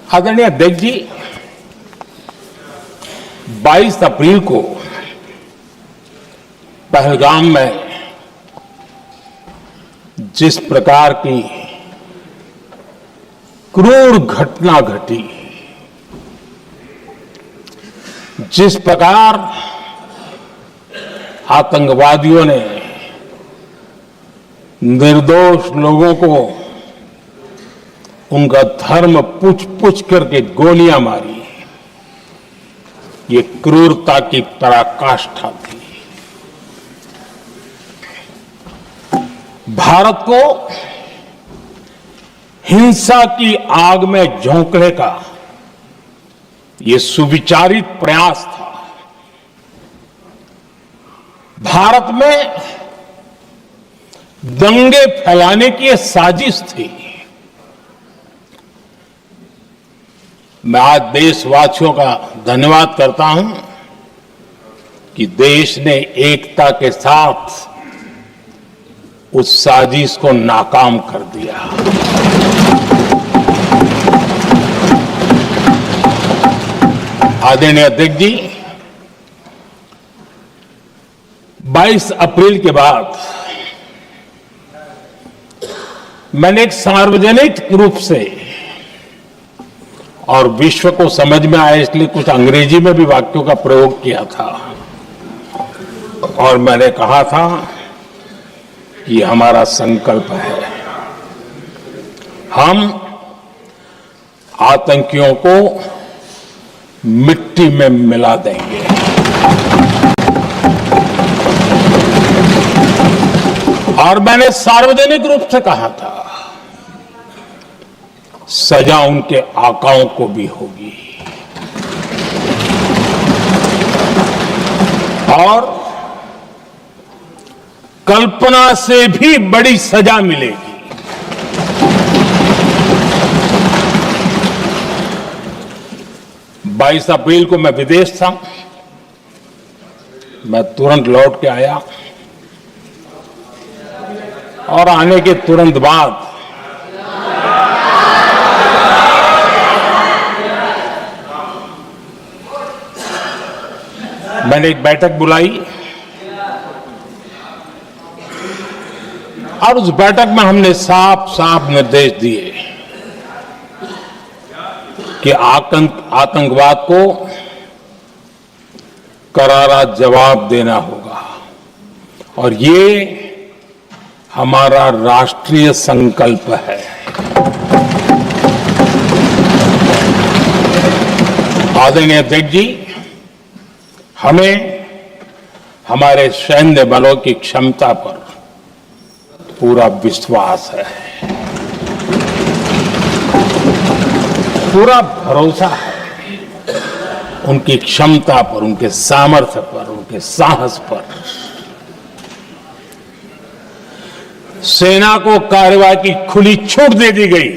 आदरणीय अध्यक्ष जी, 22 अप्रैल को पहलगाम में जिस प्रकार की क्रूर घटना घटी, जिस प्रकार आतंकवादियों ने निर्दोष लोगों को उनका धर्म पूछ पूछ करके गोलियां मारी, ये क्रूरता की पराकाष्ठा थी। भारत को हिंसा की आग में झोंकने का ये सुविचारित प्रयास था। भारत में दंगे फैलाने की यह साजिश थी। मैं आज देशवासियों का धन्यवाद करता हूं कि देश ने एकता के साथ उस साजिश को नाकाम कर दिया। आदरणीय अध्यक्ष जी, 22 अप्रैल के बाद मैंने एक सार्वजनिक रूप से और विश्व को समझ में आए इसलिए कुछ अंग्रेजी में भी वाक्यों का प्रयोग किया था और मैंने कहा था कि हमारा संकल्प है, हम आतंकियों को मिट्टी में मिला देंगे। और मैंने सार्वजनिक रूप से कहा था, सजा उनके आकाओं को भी होगी और कल्पना से भी बड़ी सजा मिलेगी। बाईस अप्रैल को मैं विदेश था, मैं तुरंत लौट के आया और आने के तुरंत बाद मैंने एक बैठक बुलाई और उस बैठक में हमने साफ साफ निर्देश दिए कि आतंकवाद को करारा जवाब देना होगा और ये हमारा राष्ट्रीय संकल्प है। आदरणीय अध्यक्ष जी, हमें हमारे सैन्य बलों की क्षमता पर पूरा विश्वास है, पूरा भरोसा है उनकी क्षमता पर, उनके सामर्थ्य पर, उनके साहस पर। सेना को कार्रवाई की खुली छूट दे दी गई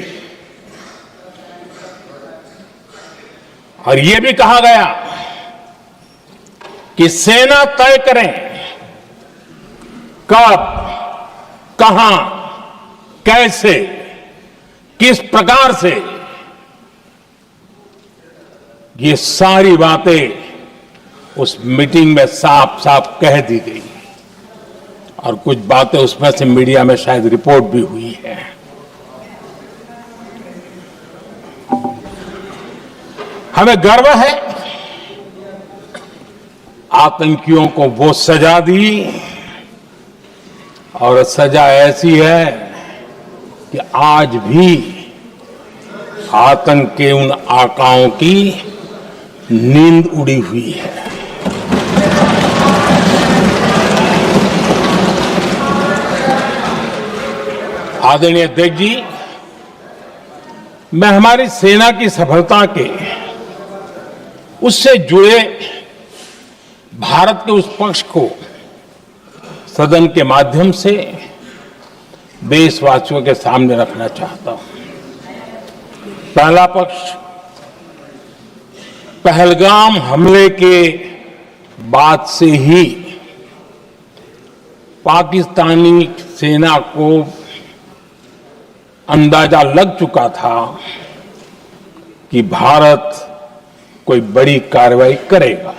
और यह भी कहा गया कि सेना तय करें कब, कहां, कैसे, किस प्रकार से। ये सारी बातें उस मीटिंग में साफ साफ कह दी गई और कुछ बातें उसमें से मीडिया में शायद रिपोर्ट भी हुई है। हमें गर्व है आतंकियों को वो सजा दी और सजा ऐसी है कि आज भी आतंक के उन आकाओं की नींद उड़ी हुई है। आदरणीय अध्यक्ष जी, मैं हमारी सेना की सफलता के उससे जुड़े भारत के उस पक्ष को सदन के माध्यम से देशवासियों के सामने रखना चाहता हूं। पहला पक्ष, पहलगाम हमले के बाद से ही पाकिस्तानी सेना को अंदाजा लग चुका था कि भारत कोई बड़ी कार्रवाई करेगा।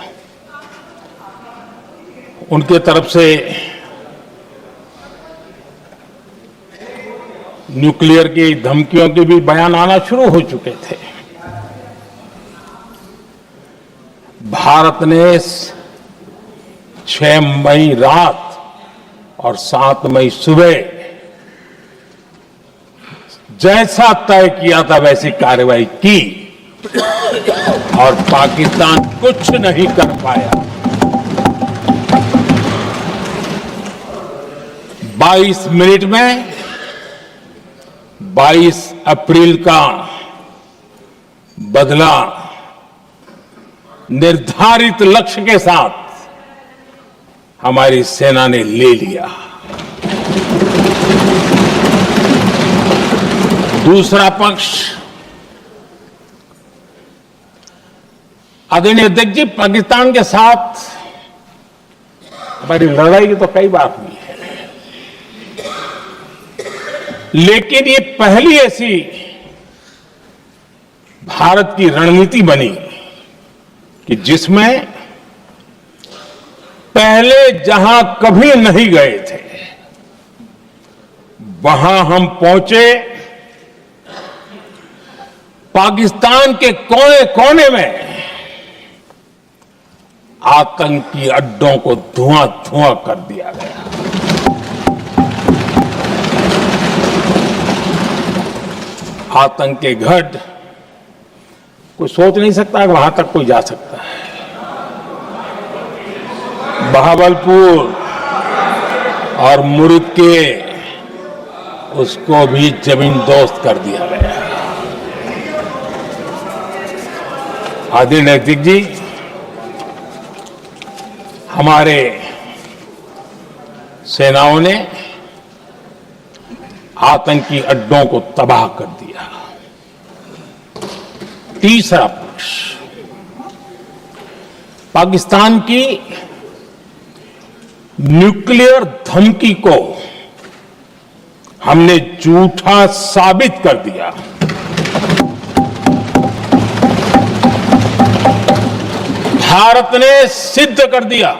उनके तरफ से न्यूक्लियर की धमकियों के भी बयान आना शुरू हो चुके थे। भारत ने 6 मई रात और 7 मई सुबह जैसा तय किया था वैसी कार्रवाई की और पाकिस्तान कुछ नहीं कर पाया। 22 मिनट में 22 अप्रैल का बदला निर्धारित लक्ष्य के साथ हमारी सेना ने ले लिया। दूसरा पक्ष, आदरणीय अध्यक्ष जी, पाकिस्तान के साथ हमारी लड़ाई की तो कई बार हुई है, लेकिन ये पहली ऐसी भारत की रणनीति बनी कि जिसमें पहले जहां कभी नहीं गए थे वहां हम पहुंचे। पाकिस्तान के कोने कोने में आतंकी अड्डों को धुआं धुआं कर दिया गया। आतंक के गढ़ कोई सोच नहीं सकता कि वहां तक कोई जा सकता है। बहावलपुर और मुर्ग के उसको भी जमींदोस्त कर दिया गया। आदरणीय अध्यक्ष जी, हमारे सेनाओं ने आतंकी अड्डों को तबाह कर दिया। तीसरा पक्ष, पाकिस्तान की न्यूक्लियर धमकी को हमने झूठा साबित कर दिया। भारत ने सिद्ध कर दिया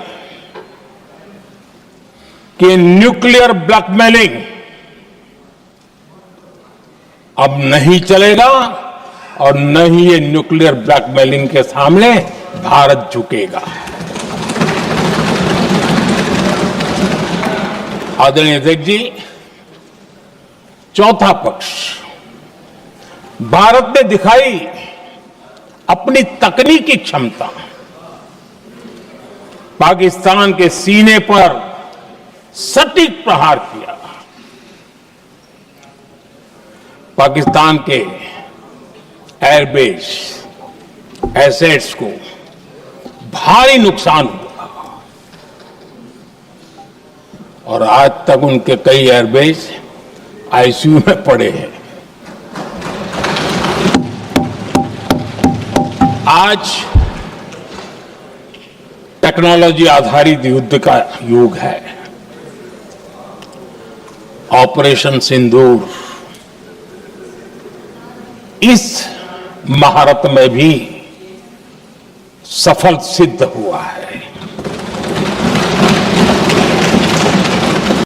कि न्यूक्लियर ब्लैकमेलिंग अब नहीं चलेगा और न ही ये न्यूक्लियर ब्लैकमेलिंग के सामने भारत झुकेगा। आदरणीय अध्यक्ष जी, चौथा पक्ष, भारत ने दिखाई अपनी तकनीकी क्षमता। पाकिस्तान के सीने पर सटीक प्रहार किया। पाकिस्तान के एयरबेस एसेट्स को भारी नुकसान हुआ और आज तक उनके कई एयरबेस आईसीयू में पड़े हैं। आज टेक्नोलॉजी आधारित युद्ध का युग है। ऑपरेशन सिंदूर इस महारत में भी सफल सिद्ध हुआ है।